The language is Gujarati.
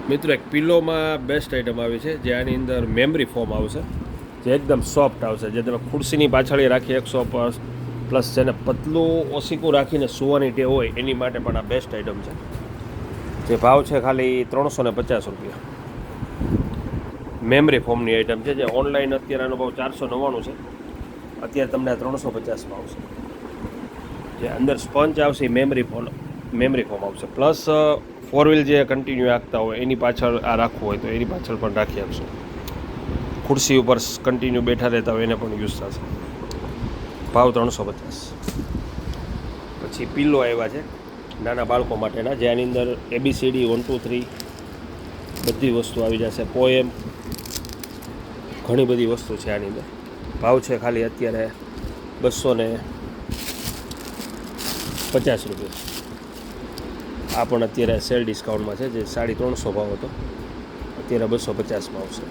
મિત્રો એક પિલોમાં બેસ્ટ આઇટમ આવી છે, જે આની અંદર મેમરી ફોમ આવશે, જે એકદમ સોફ્ટ આવશે, જે તમે ખુરશીની પાછળ રાખી 100 પ્લસ જેને પતલું ઓસીકું રાખીને સુવાની ટેવ હોય એની માટે પણ આ બેસ્ટ આઇટમ છે, જે ભાવ છે ખાલી 350 રૂપિયા. મેમરી ફોમની આઇટમ છે, જે ઓનલાઈન અત્યારે આનો ભાવ 499 છે, અત્યારે તમને આ 350 આવશે. જે અંદર સ્પંચ આવશે મેમરી ફોમ આવશે, પ્લસ 4 વ્હીલ જે કન્ટિન્યુ રાખતા હોય એની પાછળ આ રાખવું હોય તો એની પાછળ પણ રાખી આપશો. ખુરશી ઉપર કન્ટિન્યુ બેઠા રહેતા હોય એને પણ યુઝ થશે. ભાવ 350. પછી પિલ્લો આવ્યા છે નાના બાળકો માટેના, જે આની અંદર ABCD 1 2 3 બધી વસ્તુ આવી જશે. પોએમ ઘણી બધી વસ્તુ છે આની અંદર. ભાવ છે ખાલી અત્યારે 250 રૂપિયા. આ પણ અત્યારે સેલ ડિસ્કાઉન્ટમાં છે, જે 350 ભાવ હતો, અત્યારે 250માં આવશે.